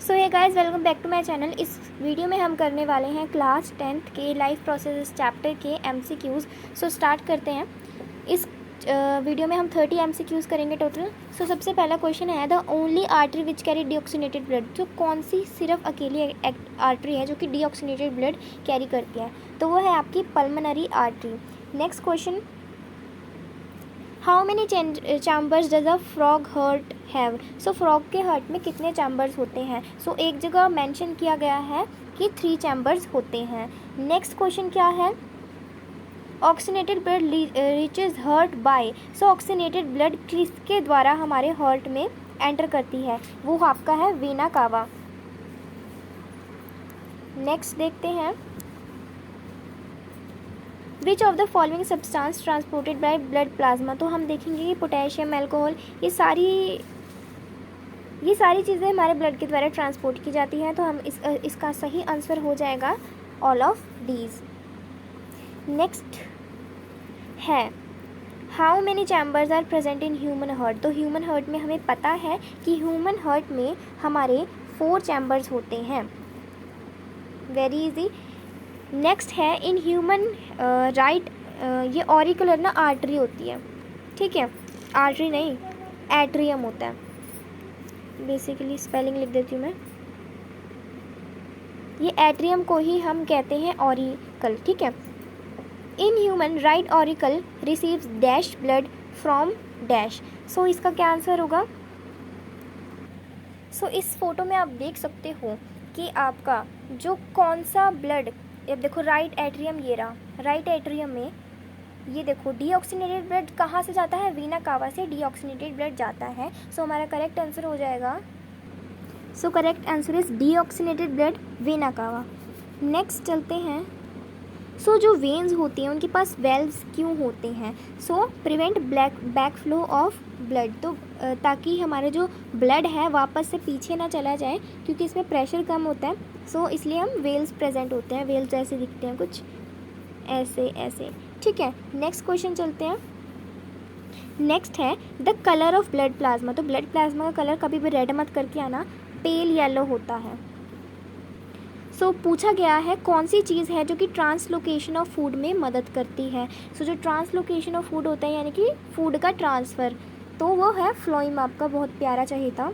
So hey guys, welcome back to my channel. इस video में हम करने वाले हैं क्लास 10th के लाइफ प्रोसेस चैप्टर के एमसीक्यूज़। सो स्टार्ट करते हैं। इस वीडियो में हम 30 एमसीक्यूज़ करेंगे टोटल। सो सबसे पहला क्वेश्चन है, the only artery which carry deoxygenated blood. तो कौन सी सिर्फ अकेली आर्टरी है जो कि डीऑक्सीनेटेड ब्लड कैरी करती है? तो वो है आपकी pulmonary artery. Next question, how many chambers does a frog heart have. So frog के हर्ट में कितने चैम्बर्स होते हैं? सो एक जगह मेंशन किया गया है कि 3 चैम्बर्स होते हैं। नेक्स्ट क्वेश्चन क्या है, oxygenated blood reaches heart by. So oxygenated blood किसके द्वारा हमारे हर्ट में एंटर करती है? वो आपका है वेना कावा। नेक्स्ट देखते हैं, विच of the following substance transported by blood plasma. तो हम देखेंगे कि पोटेशियम, अल्कोहल, ये सारी चीज़ें हमारे ब्लड के द्वारा ट्रांसपोर्ट की जाती हैं। तो हम इसका सही आंसर हो जाएगा ऑल ऑफ दीज। नेक्स्ट है, how many chambers are present in human heart. तो ह्यूमन हार्ट में हमें पता है कि ह्यूमन हार्ट में हमारे 4 चैम्बर्स होते हैं। Very easy. नेक्स्ट है, इन ह्यूमन राइट, ये ऑरिकुलर ना आर्टरी होती है, ठीक है, आर्टरी नहीं एट्रियम होता है। बेसिकली स्पेलिंग लिख देती हूँ मैं, ये एट्रियम को ही हम कहते हैं ऑरिकल, ठीक है। In human right auricle receives dash blood from dash. So इसका क्या आंसर होगा? सो इस फोटो में आप देख सकते हो कि आपका जो कौन सा ब्लड, अब देखो राइट एट्रियम, ये रहा राइट एट्रियम में, ये देखो डीऑक्सीनेटेड ब्लड कहाँ से जाता है? वीना कावा से डीऑक्सीनेटेड ब्लड जाता है। सो हमारा करेक्ट आंसर हो जाएगा, so correct answer is deoxygenated blood Veena कावा। नेक्स्ट चलते हैं। सो जो वेन्स होती हैं उनके पास वेल्व्स क्यों होते हैं? So prevent back flow of blood, तो ताकि हमारे जो ब्लड है वापस से पीछे ना चला जाए, क्योंकि इसमें प्रेशर कम होता है। सो इसलिए हम वेल्स प्रेजेंट होते हैं। वेल्स जैसे दिखते हैं कुछ ऐसे ऐसे, ठीक है। नेक्स्ट क्वेश्चन चलते हैं। नेक्स्ट है, the colour of blood plasma. तो ब्लड प्लाज्मा का कलर कभी भी रेड मत करके आना, पेल येलो होता है। सो पूछा गया है कौन सी चीज़ है जो कि ट्रांसलोकेशन ऑफ फूड में मदद करती है? सो जो ट्रांसलोकेशन ऑफ फूड होता है यानी कि फूड का ट्रांसफ़र, तो वो है फ्लोएम। आपका बहुत प्यारा चाहिए था।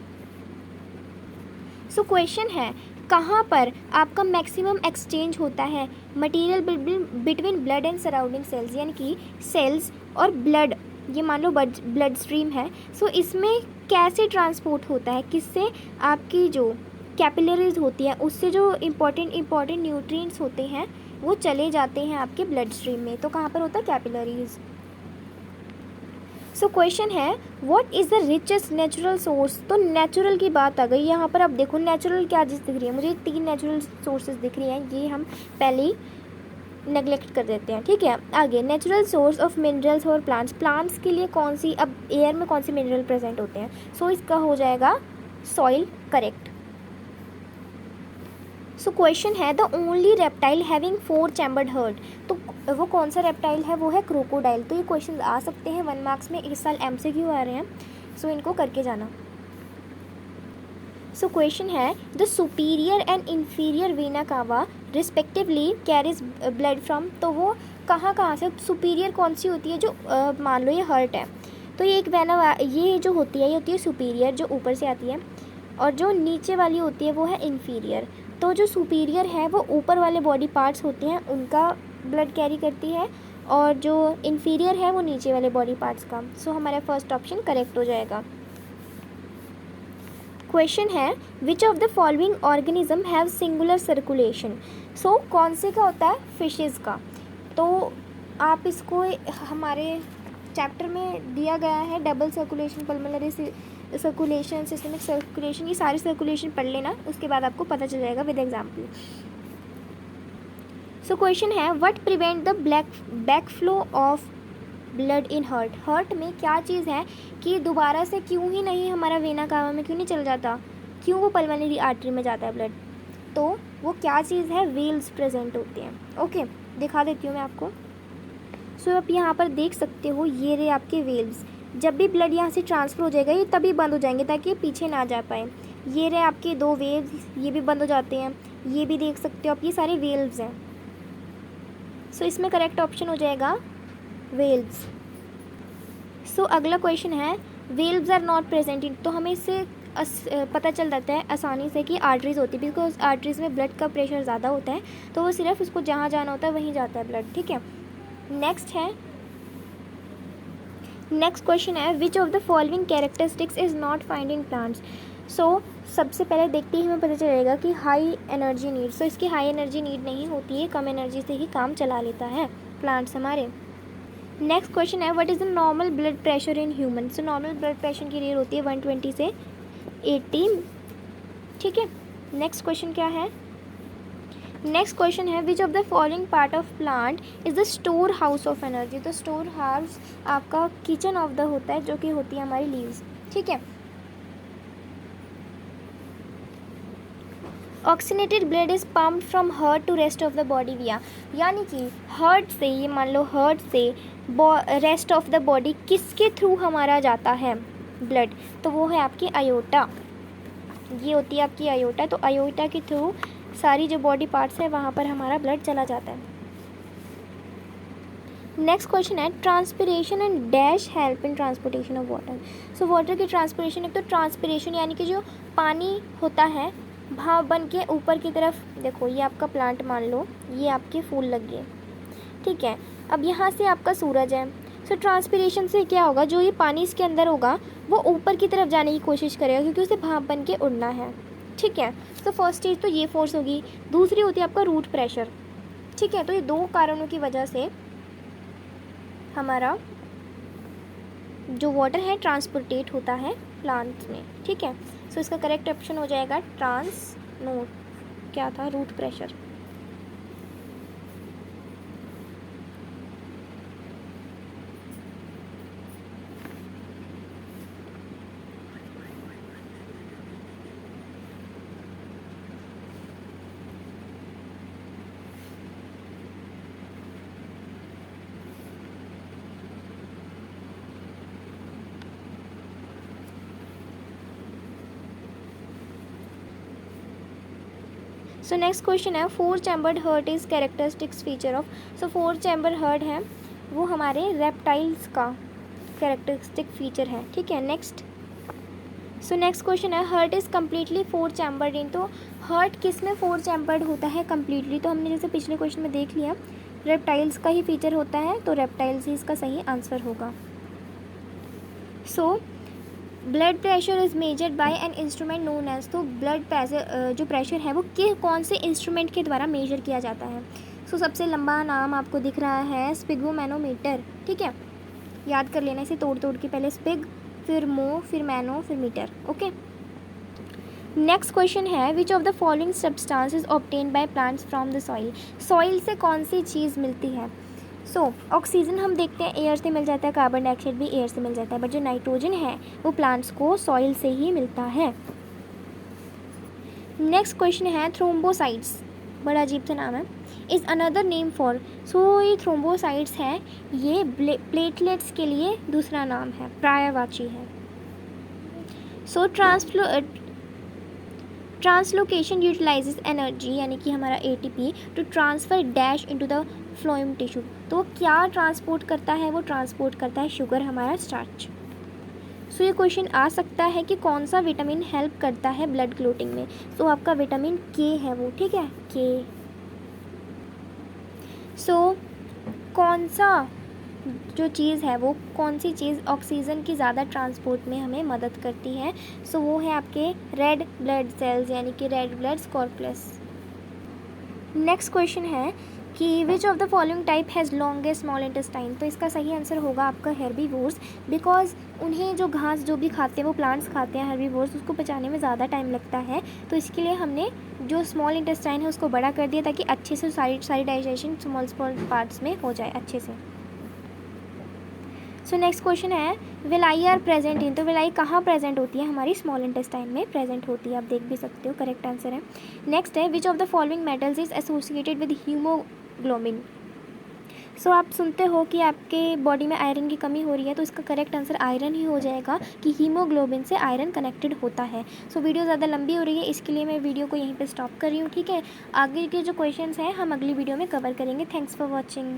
सो क्वेश्चन है, कहाँ पर आपका मैक्सिमम एक्सचेंज होता है material between blood and surrounding sales, यानी कि सेल्स और ब्लड, ये मान लो ब्लड स्ट्रीम है। सो इसमें कैसे ट्रांसपोर्ट होता है? किससे? आपकी जो कैपिलरीज होती है उससे जो इम्पॉर्टेंट न्यूट्रिएंट्स होते हैं वो चले जाते हैं आपके ब्लड स्ट्रीम में। तो कहाँ पर होता है? कैपिलरीज। सो क्वेश्चन है, what is the richest natural source. तो नेचुरल की बात आ गई यहाँ पर। अब देखो नेचुरल क्या चीज़ दिख रही है मुझे, 3 नेचुरल सोर्सेज दिख रही हैं, ये हम पहले ही नेगलेक्ट कर देते हैं, ठीक है। आगे, नेचुरल सोर्स ऑफ मिनरल्स और प्लांट्स के लिए कौन सी, अब एयर में कौन से मिनरल प्रेजेंट होते हैं? सो इसका हो जाएगा सॉइल, करेक्ट। सो क्वेश्चन है, the only reptile having 4 chambered heart. तो वो कौन सा रेप्टाइल है? वो है क्रोकोडाइल। तो ये क्वेश्चन आ सकते हैं 1 मार्क्स में, इस साल एमसीक्यू आ रहे हैं, सो इनको करके जाना। सो क्वेश्चन है, the superior and inferior vena cava respectively carries blood from. तो वो कहाँ से, सुपीरियर कौन सी होती है? जो मान लो ये हार्ट है, तो ये एक वेना, ये जो होती है ये होती है सुपीरियर, जो ऊपर से आती है, और जो नीचे वाली होती है वो है इंफीरियर। तो जो सुपीरियर है वो ऊपर वाले बॉडी पार्ट्स होते हैं उनका ब्लड कैरी करती है, और जो इंफीरियर है वो नीचे वाले बॉडी पार्ट्स का। सो हमारा फर्स्ट ऑप्शन करेक्ट हो जाएगा। क्वेश्चन है, which of the following organism have singular circulation. So कौन से का होता है? फिशेज़ का। तो आप इसको हमारे चैप्टर में दिया गया है, double circulation, pulmonary circulation, systemic circulation, ये सारी सर्कुलेशन पढ़ लेना, उसके बाद आपको पता चल जाएगा विद एग्जाम्पल। सो क्वेश्चन है, what prevent the back flow of blood in heart. Heart में क्या चीज़ है कि दोबारा से क्यों ही नहीं हमारा वेना कावा में क्यों नहीं चल जाता, क्यों वो पल्मोनरी आर्टरी में जाता है ब्लड? तो वो क्या चीज़ है? वेल्स प्रेजेंट होते हैं। ओके, दिखा देती हूँ मैं आपको। सो आप यहाँ पर देख सकते हो, ये रहे आपके वेल्स। जब भी ब्लड यहाँ से ट्रांसफ़र हो जाएगा ये तभी बंद हो जाएंगे ताकि ये पीछे ना जा पाए। ये रहे आपके 2 वेव्स, ये भी बंद हो जाते हैं, ये भी देख सकते हो आप, ये सारे वेल्व्स हैं। सो इसमें करेक्ट ऑप्शन हो जाएगा वेल्व्स। सो अगला क्वेश्चन है valves are not present in, तो हमें इससे पता चल जाता है आसानी से कि आर्टरीज होती है, बिकॉज आर्टरीज में ब्लड का प्रेशर ज़्यादा होता है, तो वो सिर्फ उसको जहाँ जाना होता है वहीं जाता है ब्लड, ठीक है। नेक्स्ट क्वेश्चन है which of the following characteristics is not find in plants. So सबसे पहले देखते ही हमें पता चलेगा कि हाई एनर्जी नीड, सो इसकी हाई एनर्जी नीड नहीं होती है, कम एनर्जी से ही काम चला लेता है प्लांट्स हमारे। नेक्स्ट क्वेश्चन है what is the normal blood pressure in human. So normal blood pressure की रेट होती है 120 से 80, ठीक है। नेक्स्ट क्वेश्चन क्या है, नेक्स्ट क्वेश्चन है which of the following part of plant is the store house of energy. तो स्टोर हाउस आपका किचन ऑफ द होता है, जो कि होती है हमारी लीव्स, ठीक है। Oxygenated blood is pumped from heart to rest of the body via, यानी कि हार्ट से, ये मान लो हार्ट से रेस्ट ऑफ द बॉडी किसके थ्रू हमारा जाता है ब्लड, तो वो है आपकी आयोटा, ये होती है आपकी आयोटा। तो आयोटा के थ्रू सारी जो बॉडी पार्ट्स है वहाँ पर हमारा ब्लड चला जाता है। नेक्स्ट क्वेश्चन है transpiration and dash help in transportation of water. So water की ट्रांसपिरेशन, एक तो ट्रांसपिरेशन यानी कि जो पानी होता है भाप बन के ऊपर की तरफ, देखो ये आपका प्लांट मान लो, ये आपके फूल लग गए, ठीक है। अब यहाँ से आपका सूरज है, सो ट्रांसपिरेशन से क्या होगा, जो ये पानी इसके अंदर होगा वो ऊपर की तरफ जाने की कोशिश करेगा क्योंकि उसे भाप बन के उड़ना है, ठीक है। तो फर्स्ट चीज़ तो ये फोर्स होगी, दूसरी होती है आपका रूट प्रेशर, ठीक है। तो ये 2 कारणों की वजह से हमारा जो वाटर है ट्रांसपोर्टेट होता है प्लांट में, ठीक है। सो इसका करेक्ट ऑप्शन हो जाएगा क्या था, root pressure. So next question है 4 chambered heart is characteristics feature of. So 4 chamber heart है वो हमारे रेप्टाइल्स का कैरेक्टरिस्टिक फीचर है, ठीक है। नेक्स्ट क्वेश्चन है हार्ट इज़ कम्प्लीटली 4 चैम्बर्ड इन। तो हार्ट किस में 4 चैम्बर्ड होता है कम्प्लीटली, तो हमने जैसे पिछले क्वेश्चन में देख लिया रेप्टाइल्स का ही फीचर होता है, तो रेप्टाइल्स ही इसका सही आंसर होगा। So blood pressure is measured by an instrument known as. तो ब्लड प्रेशर जो प्रेशर है वो कौन से इंस्ट्रूमेंट के द्वारा मेजर किया जाता है। सो सबसे लंबा नाम आपको दिख रहा है स्पिगोमैनोमीटर, ठीक है। याद कर लेना इसे तोड़ के, पहले स्पिग, फिर मो, फिर मैनो, फिर मीटर, ओके। नेक्स्ट क्वेश्चन है which of the following substance is obtained by plants from the soil. Soil से कौन सी चीज़ मिलती है। सो ऑक्सीजन हम देखते हैं एयर से मिल जाता है, कार्बन डाइऑक्साइड भी एयर से मिल जाता है, बट जो नाइट्रोजन है वो प्लांट्स को सॉइल से ही मिलता है। नेक्स्ट क्वेश्चन है थ्रोम्बोसाइट्स, बड़ा अजीब सा नाम है, इज़ अनदर नेम फॉर। सो ये थ्रोम्बोसाइट्स हैं, ये प्लेटलेट्स के लिए दूसरा नाम है, पर्यायवाची है। सो ट्रांसलोकेशन यूटिलाइजेज एनर्जी यानी कि हमारा ATP to transfer dash into the phloem tissue. तो क्या ट्रांसपोर्ट करता है, वो ट्रांसपोर्ट करता है शुगर, हमारा स्टार्च। सो ये क्वेश्चन आ सकता है कि कौन सा विटामिन हेल्प करता है ब्लड क्लोटिंग में। सो आपका विटामिन K है वो, ठीक है, K। सो कौन सा जो चीज़ है वो कौन सी चीज़ ऑक्सीजन की ज़्यादा ट्रांसपोर्ट में हमें मदद करती है। सो वो है आपके रेड ब्लड सेल्स यानी कि red blood corpus. Next question है कि विच of the following type has longest small intestine. तो इसका सही आंसर होगा आपका हेर्बीवोर्स, बिकॉज उन्हें जो घास जो भी खाते हैं वो प्लांट्स खाते हैं हेर्बीवोर्स, उसको पचाने में ज़्यादा टाइम लगता है, तो इसके लिए हमने जो स्मॉल इंटेस्टाइन है उसको बड़ा कर दिया ताकि अच्छे से सारी डाइजेशन स्मॉल पार्ट्स में हो जाए अच्छे से। सो नेक्स्ट क्वेश्चन है विलाई आर प्रेजेंट इन। तो विलाई कहाँ प्रेजेंट होती है, हमारी स्मॉल इंटेस्टाइन में प्रेजेंट होती है, आप देख भी सकते हो, करेक्ट आंसर है। नेक्स्ट है which of the following metals is associated with haemoglobin. So आप सुनते हो कि आपके बॉडी में आयरन की कमी हो रही है, तो इसका करेक्ट आंसर आयरन ही हो जाएगा कि हीमोग्लोबिन से आयरन कनेक्टेड होता है। सो वीडियो ज़्यादा लंबी हो रही है, इसके लिए मैं वीडियो को यहीं पे स्टॉप कर रही हूँ, ठीक है। आगे के जो क्वेश्चंस हैं हम अगली वीडियो में कवर करेंगे। Thanks for watching.